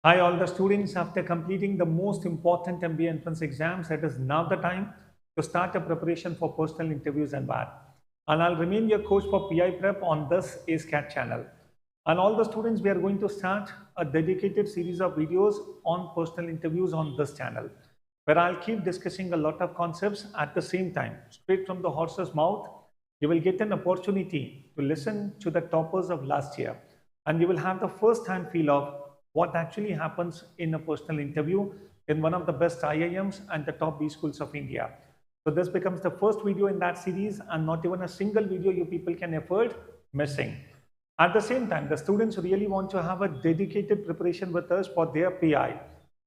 Hi, all the students. After completing the most important MBA entrance exams, it is now the time to start a preparation for personal interviews and WAT. And I'll remain your coach for PI prep on this ASCAT channel. And all the students, we are going to start a dedicated series of videos on personal interviews on this channel, where I'll keep discussing a lot of concepts at the same time, straight from the horse's mouth. You will get an opportunity to listen to the toppers of last year, and you will have the first hand feel of what actually happens in a personal interview in one of the best IIMs and the top B schools of India. So this becomes the first video in that series, and not even a single video you people can afford missing. At the same time, the students really want to have a dedicated preparation with us for their PI.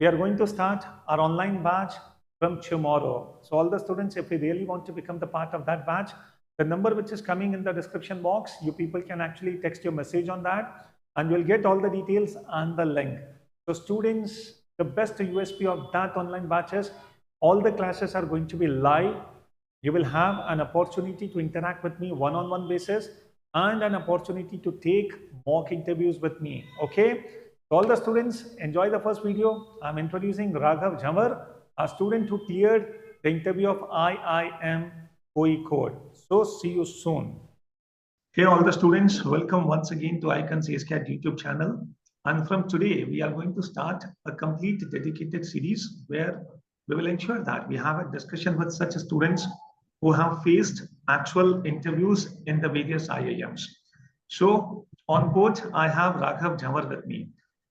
We are going to start our online batch from tomorrow. So all the students, if you really want to become the part of that batch, the number which is coming in the description box, you people can actually text your message on that, and you'll get all the details and the link. So students, the best USP of that online batch is all the classes are going to be live. You will have an opportunity to interact with me one-on-one basis and an opportunity to take mock interviews with me. Okay. So all the students, enjoy the first video. I'm introducing Raghav Jhawar, a student who cleared the interview of IIM Kozhikode. So see you soon. Hey, all the students, welcome once again to IIM Kozhikode YouTube channel. And from today, we are going to start a complete dedicated series where we will ensure that we have a discussion with such students who have faced actual interviews in the various IIMs. So on board, I have Raghav Jhawar with me.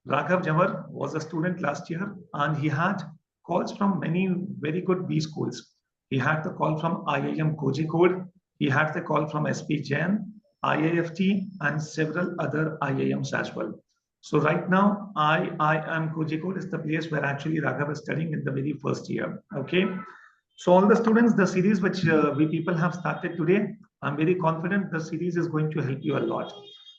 Raghav Jhawar was a student last year, and he had calls from many very good B schools. He had the call from IIM Kozhikode, he had the call from SP Jain, IIFT, and several other IIMs as well. So right now, IIM Kozhikode is the place where actually Raghav is studying in the very first year. Okay. So all the students, the series which we people have started today, I'm very confident the series is going to help you a lot.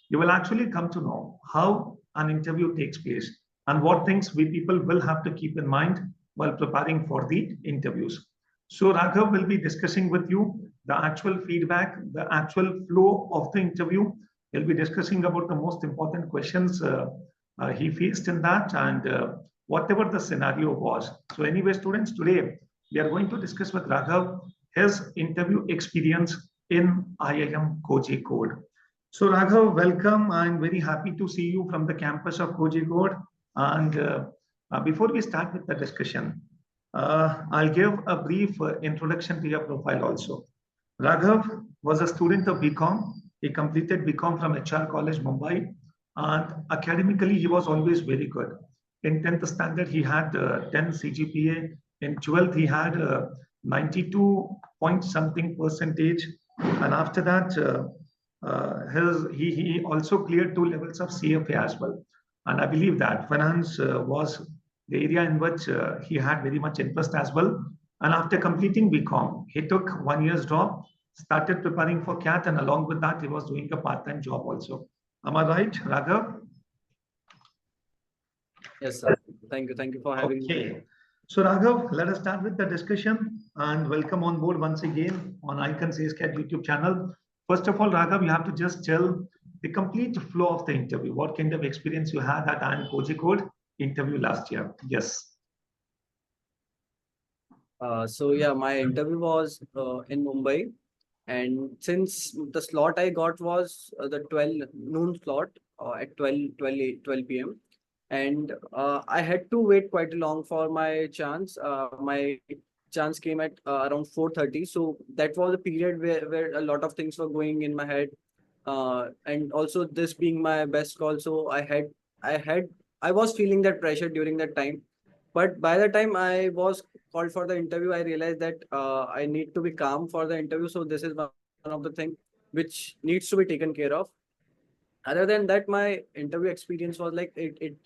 You will actually come to know how an interview takes place and what things we people will have to keep in mind while preparing for the interviews. So Raghav will be discussing with you the actual feedback, the actual flow of the interview. He'll be discussing about the most important questions he faced in that and whatever the scenario was. So anyway, students, today we are going to discuss with Raghav his interview experience in IIM Kozhikode. So Raghav, welcome. I'm very happy to see you from the campus of Kozhikode. And before we start with the discussion, I'll give a brief introduction to your profile also. Raghav was a student of BCom. He completed BCom from HR College, Mumbai. And academically, he was always very good. In 10th standard, he had 10 CGPA. In 12th, he had 92 point something percentage. And after that, he also cleared 2 levels of CFA as well. And I believe that finance was the area in which he had very much interest as well. And after completing BCom, he took 1 year's drop, started preparing for CAT, and along with that, he was doing a part-time job also. Am I right, Raghav? Yes, sir. Thank you. Thank you for having me. So Raghav, let us start with the discussion and welcome on board once again on IIM Kozhikode YouTube channel. First of all, Raghav, you have to just tell the complete flow of the interview. What kind of experience you had at IIM Kozhikode interview last year? Yes. So yeah, my interview was in Mumbai, and since the slot I got was the 12 noon slot at 12 p.m. and I had to wait quite long for my chance. My chance came at around 4:30, so that was a period where a lot of things were going in my head, and also this being my best call, so I had I was feeling that pressure during that time. But by the time I was called for the interview, I realized that I need to be calm for the interview. So this is one of the things which needs to be taken care of. Other than that, my interview experience was like it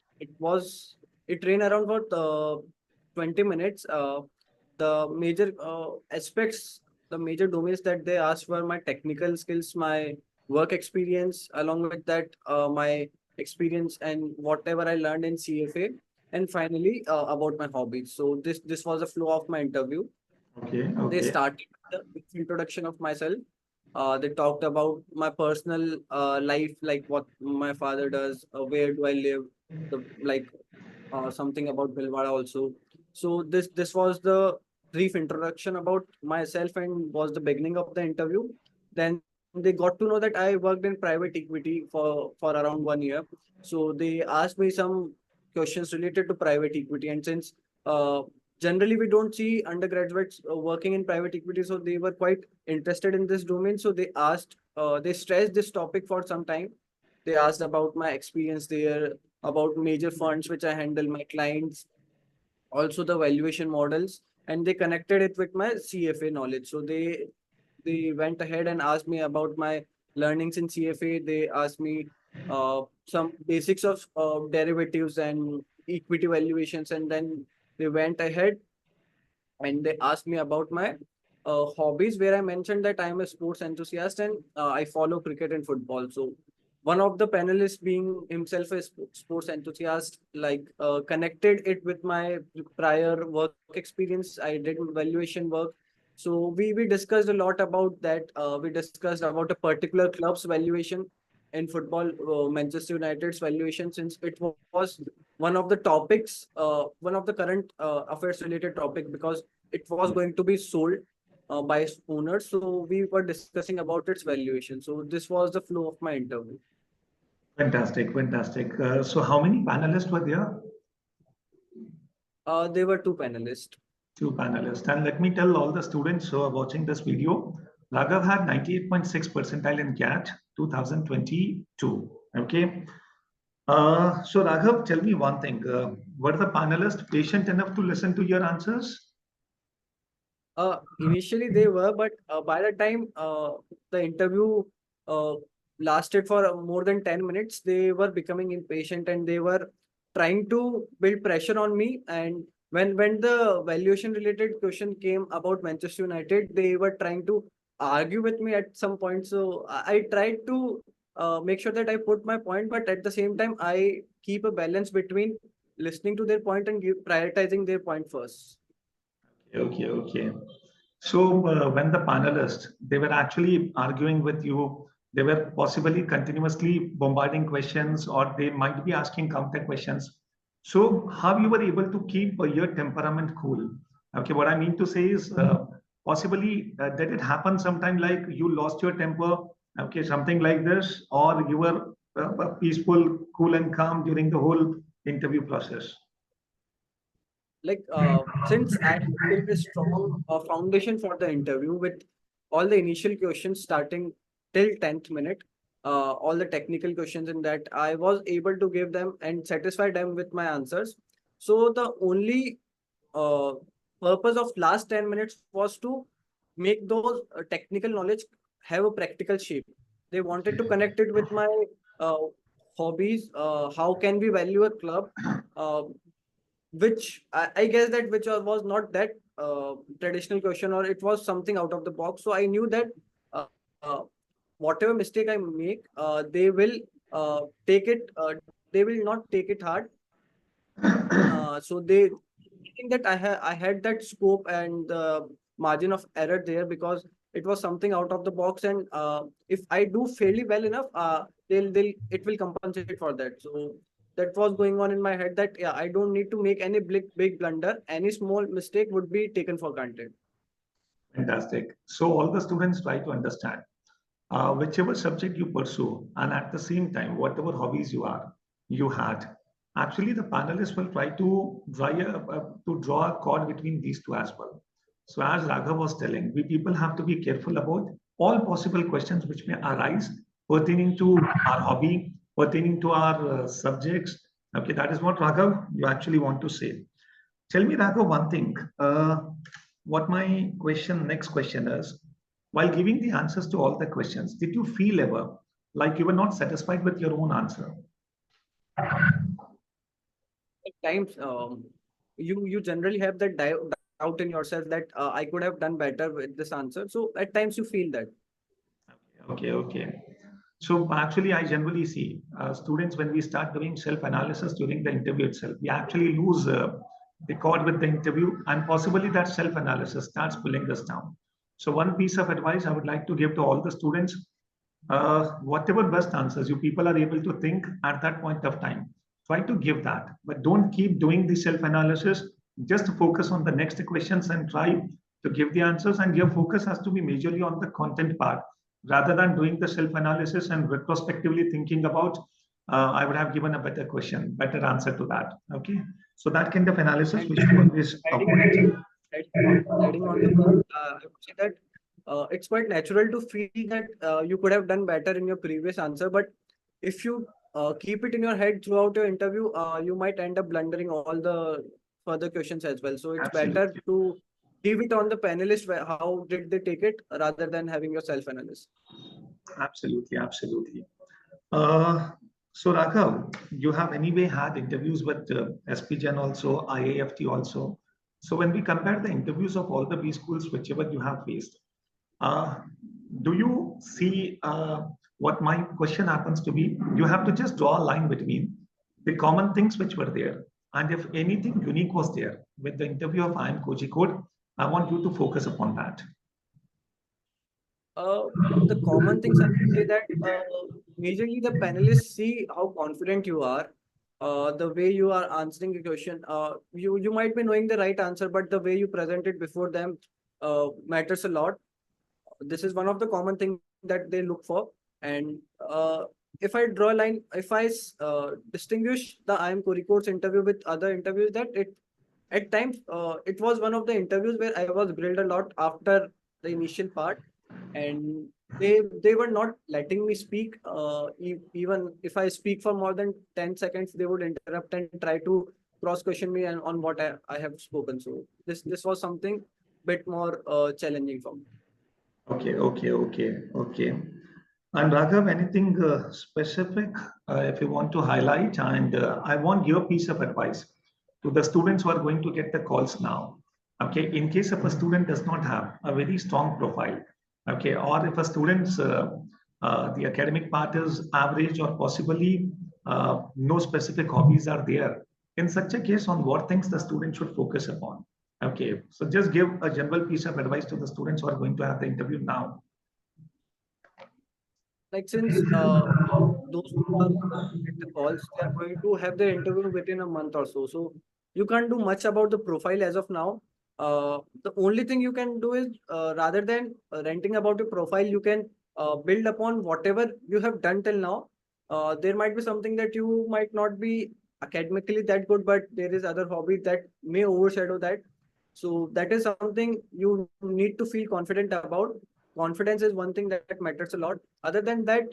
ran around for 20 minutes. The major aspects, the major domains that they asked were my technical skills, my work experience, along with that, my experience and whatever I learned in CFA, and finally about my hobbies. So this was the flow of my interview. Okay. They started with the introduction of myself. They talked about my personal life, like what my father does, where do I live, the like something about Bhilwara also. So this was the brief introduction about myself and was the beginning of the interview. Then they got to know that I worked in private equity for around 1 year. So they asked me some questions related to private equity, and since uh, generally we don't see undergraduates working in private equity, so they were quite interested in this domain. So they stressed this topic for some time. They asked about my experience there, about major funds which I handle, my clients, also the valuation models, and they connected it with my CFA knowledge. So they went ahead and asked me about my learnings in CFA. They asked me some basics of derivatives and equity valuations, and then they went ahead and they asked me about my hobbies, where I mentioned that I am a sports enthusiast and I follow cricket and football. So one of the panelists, being himself a sports enthusiast, like connected it with my prior work experience. I did valuation work. So we discussed a lot about that. We discussed about a particular club's valuation in football, Manchester United's valuation, since it was one of the topics, one of the current affairs related topic, because it was going to be sold by owners. So we were discussing about its valuation. So this was the flow of my interview. Fantastic, fantastic. So how many panelists were there? There were two panelists. Two panelists. And let me tell all the students who are watching this video, Raghav had 98.6 percentile in CAT 2022. Okay. So Raghav, tell me one thing. Were the panelists patient enough to listen to your answers? Initially they were, but by the time the interview uh, lasted for more than 10 minutes, they were becoming impatient and they were trying to build pressure on me. And when the valuation related question came about Manchester United, they were trying to argue with me at some point. So I tried to make sure that I put my point, but at the same time, I keep a balance between listening to their point and prioritizing their point first. Okay, okay. So when the panelists, they were actually arguing with you, they were possibly continuously bombarding questions or they might be asking counter questions. So how you were able to keep your temperament cool? Okay, what I mean to say is possibly did it happen sometime like you lost your temper, okay, something like this, or you were peaceful, cool and calm during the whole interview process? Like since I have built a strong foundation for the interview with all the initial questions starting till 10th minute, all the technical questions in that, I was able to give them and satisfy them with my answers. So the only uh, purpose of last 10 minutes was to make those technical knowledge have a practical shape. They wanted to connect it with my uh, hobbies. How can we value a club? Uh, which I guess that which was not that traditional question, or it was something out of the box. So I knew that uh, whatever mistake I make, they will take it. They will not take it hard. So they think that I had that scope and the margin of error there, because it was something out of the box, and if I do fairly well enough, they'll it will compensate for that. So that was going on in my head, that yeah, I don't need to make any big blunder. Any small mistake would be taken for granted. Fantastic. So all the students try to understand whichever subject you pursue, and at the same time, whatever hobbies you had. Actually, the panelists will try to draw a cord between these two as well. So as Raghav was telling, we people have to be careful about all possible questions which may arise pertaining to our hobby, pertaining to our subjects. Okay, that is what Raghav you actually want to say. Tell me, Raghav, one thing. What my next question is, while giving the answers to all the questions, did you feel ever like you were not satisfied with your own answer? At times, you generally have that doubt in yourself that I could have done better with this answer. So at times you feel that. Okay, okay. So actually, I generally see students when we start doing self-analysis during the interview itself, we actually lose the cord with the interview, and possibly that self-analysis starts pulling us down. So one piece of advice I would like to give to all the students, whatever best answers you people are able to think at that point of time, try to give that, but don't keep doing the self-analysis. Just focus on the next questions and try to give the answers. And your focus has to be majorly on the content part rather than doing the self-analysis and retrospectively thinking about, I would have given a better question, better answer to that. Okay. So that kind of analysis we should always avoid. Adding on to that, I would say that it's quite natural to feel that you could have done better in your previous answer, but if you keep it in your head throughout your interview, you might end up blundering all the further questions as well. So it's better Absolutely. to leave it on the panelist how did they take it rather than having your self-analysis. Absolutely. Absolutely. Uh, so Raghav, you have anyway had interviews with SPGen also, IAFT also. So when we compare the interviews of all the B schools, whichever you have faced, uh, do you see what my question happens to be? You have to just draw a line between the common things which were there. And if anything unique was there with the interview of IIM Kozhikode, I want you to focus upon that. Uh, the common things I would say that majorly the panelists see how confident you are, the way you are answering a question. You might be knowing the right answer, but the way you present it before them matters a lot. This is one of the common things that they look for. And if I draw a line, if I distinguish the IIM Kozhikode's interview with other interviews, that it at times it was one of the interviews where I was grilled a lot after the initial part, and they were not letting me speak. Even if I speak for more than 10 seconds, they would interrupt and try to cross question me and on what I have spoken. So this was something bit more challenging for me. Okay. And Raghav, anything specific if you want to highlight? And I want your piece of advice to the students who are going to get the calls now. Okay, in case if a student does not have a very strong profile, okay, or if a student's the academic part is average or possibly no specific hobbies are there, in such a case, on what things the student should focus upon? Okay, so just give a general piece of advice to the students who are going to have the interview now. Like since those who are at the calls, they are going to have the interview within a month or so. So you can't do much about the profile as of now. The only thing you can do is rather than renting about your profile, you can build upon whatever you have done till now. There might be something that you might not be academically that good, but there is other hobby that may overshadow that. So that is something you need to feel confident about. Confidence is one thing that matters a lot. Other than that,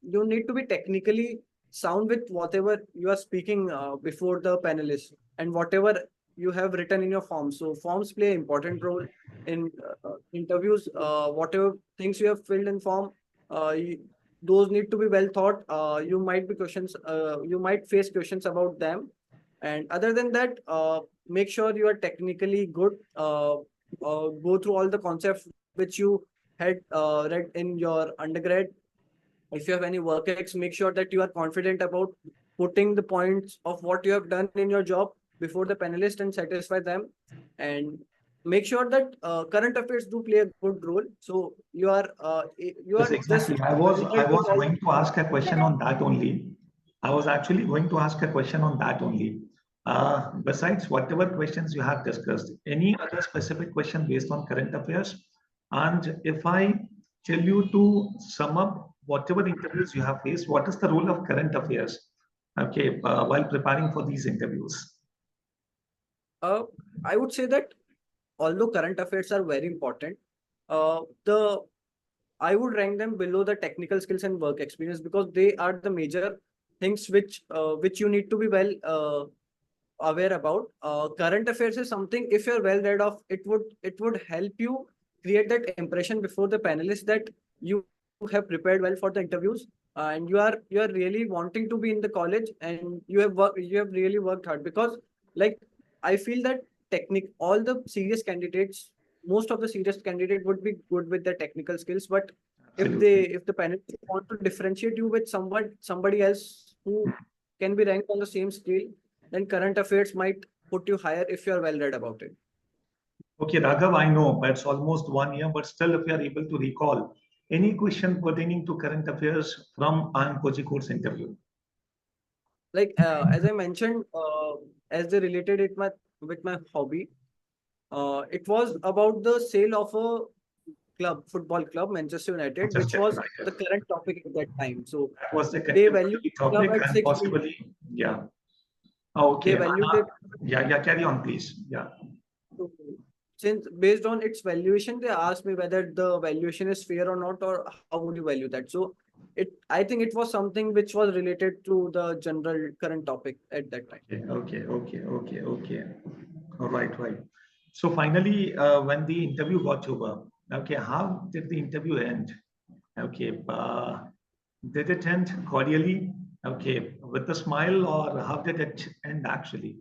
you need to be technically sound with whatever you are speaking before the panelists and whatever you have written in your forms. So forms play an important role in interviews. Whatever things you have filled in form, those need to be well thought. You might be questions. You might face questions about them. And other than that, make sure you are technically good. Go through all the concepts which you had read in your undergrad. If you have any work ex, make sure that you are confident about putting the points of what you have done in your job before the panelists and satisfy them. And make sure that current affairs do play a good role. So you are Yes, just exactly. I was all going to ask a question on that only. I was actually going to ask a question on that only. Besides whatever questions you have discussed, any other specific question based on current affairs? And if I tell you to sum up whatever interviews you have faced, what is the role of current affairs? Okay, while preparing for these interviews. uh, I would say that although current affairs are very important, the I would rank them below the technical skills and work experience because they are the major things which you need to be well aware about. Current affairs is something if you're well read of, it would help you create that impression before the panelists that you have prepared well for the interviews and you are really wanting to be in the college and you have really worked hard because like I feel that all the serious candidates, most of the serious candidate would be good with their technical skills, but Absolutely. if the panelists want to differentiate you with somebody else who can be ranked on the same scale, then current affairs might put you higher if you are well read about it. Okay, Raghav, I know it's almost 1 year, but still, if you are able to recall any question pertaining to current affairs from IIM Kozhikode's interview. Like as I mentioned, as they related it with my hobby, it was about the sale of a football club, Manchester United, which Manchester was the United. current topic at that time. So That was the they valued contemporary the club topic at and 6 million. possibly, yeah. They Okay. valued it. Yeah, yeah, carry on, please. Yeah. So, since based on its valuation, they asked me whether the valuation is fair or not, or how would you value that. So I think it was something which was related to the general current topic at that time. Okay. All right, right. So finally, when the interview got over, okay, how did the interview end? Okay, did it end cordially? Okay, with a smile, or how did it end actually?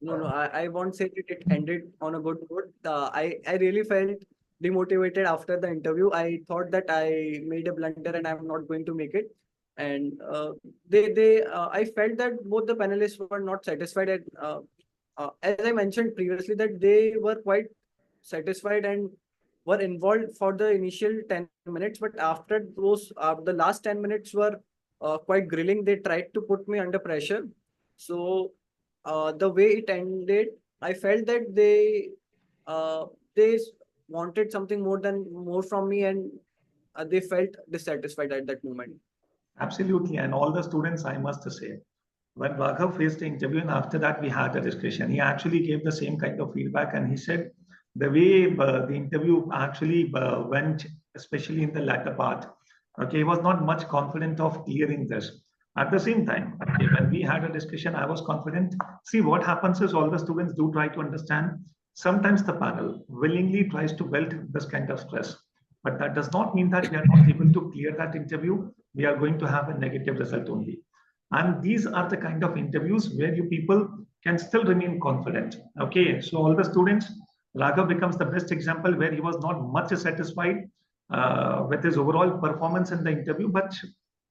No, I won't say that it ended on a good note. I really felt demotivated after the interview. I thought that I made a blunder and I'm not going to make it. And I felt that both the panelists were not satisfied. As I mentioned previously, that they were quite satisfied and were involved for the initial 10 minutes. But after the last 10 minutes were quite grilling. They tried to put me under pressure. So the way it ended, I felt that uh, they wanted something more from me, and they felt dissatisfied at that moment. Absolutely, and all the students, I must say, when Raghav faced the interview and after that we had a discussion, he actually gave the same kind of feedback and he said the way the interview actually went, especially in the latter part, okay, he was not much confident of clearing this. At the same time, okay, when we had a discussion, I was confident. See, what happens is all the students do try to understand. Sometimes the panel willingly tries to build this kind of stress, but that does not mean that we are not able to clear that interview. We are going to have a negative result only. And these are the kind of interviews where you people can still remain confident. Okay, so all the students, Raghav becomes the best example where he was not much satisfied with his overall performance in the interview, but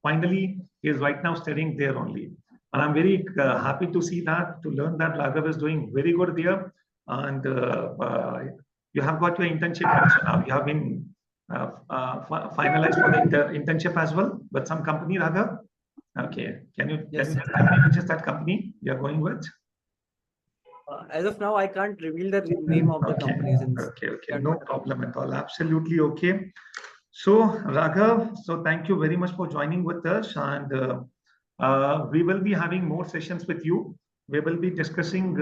finally he is right now studying there only. And I'm very happy to see that, to learn that Raghav is doing very good there. And you have got your internship also now. You have been finalized for the internship as well with some company, Raghav. Okay. Can you Yes. just tell me which is that company you're going with? As of now, I can't reveal the name of the Okay. company since Okay. we are No not allowed. problem at all. Absolutely okay. So, Raghav, so thank you very much for joining with us. And we will be having more sessions with you. We will be discussing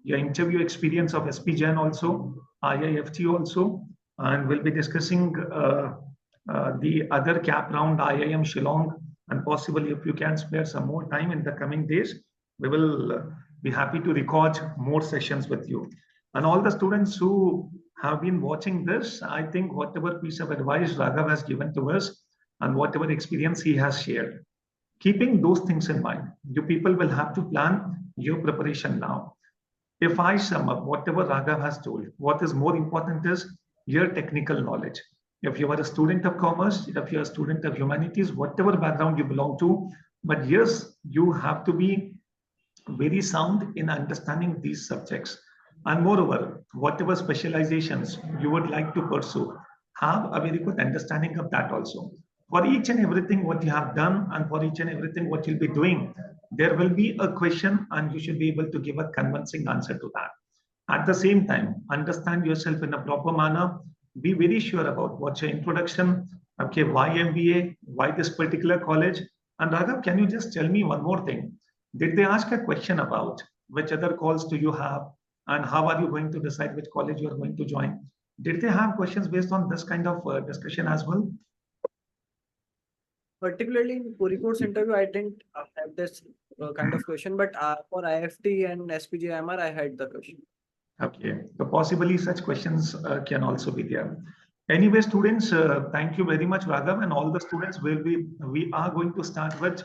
your interview experience of SPGen also, IIFT also, and we'll be discussing the other cap round, IIM Shillong, and possibly if you can spare some more time in the coming days, we will be happy to record more sessions with you. And all the students who have been watching this, I think whatever piece of advice Raghav has given to us and whatever experience he has shared, keeping those things in mind, you people will have to plan your preparation now. If I sum up whatever Raghav has told, what is more important is your technical knowledge. If you are a student of commerce, if you're a student of humanities, whatever background you belong to, but yes, you have to be very sound in understanding these subjects. And moreover, whatever specializations you would like to pursue, have a very good understanding of that also. For each and everything what you have done and for each and everything what you'll be doing, there will be a question and you should be able to give a convincing answer to that. At the same time, understand yourself in a proper manner. Be very sure about what's your introduction. Okay, why MBA? Why this particular college? And Raghav, can you just tell me one more thing? Did they ask a question about which other calls do you have and how are you going to decide which college you are going to join? Did they have questions based on this kind of discussion as well? Particularly in Puricode's interview, I didn't have this kind of question, but for IFT and SPGMR, I had the question. Okay, so possibly such questions can also be there. Anyway, students, thank you very much, Raghav, and all the students will be. We are going to start with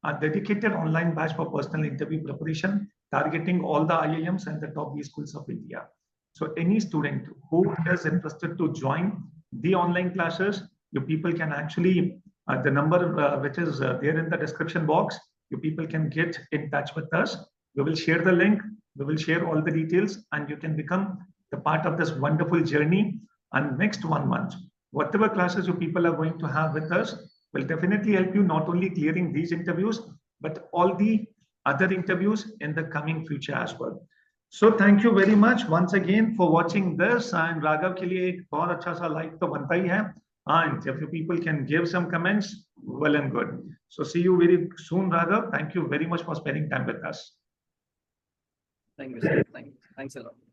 a dedicated online batch for personal interview preparation, targeting all the IIMs and the top B schools of India. So, any student who is interested to join the online classes, you people can actually the number which is there in the description box. You people can get in touch with us. We will share the link. We will share all the details and you can become the part of this wonderful journey. And next 1 month, whatever classes you people are going to have with us will definitely help you not only clearing these interviews, but all the other interviews in the coming future as well. So thank you very much once again for watching this. And Raghav के लिए एक बहुत अच्छा सा like तो बनता ही है. And if you people can give some comments, well and good. So see you very soon, Raghav. Thank you very much for spending time with us. Thank you, sir. Thanks a lot.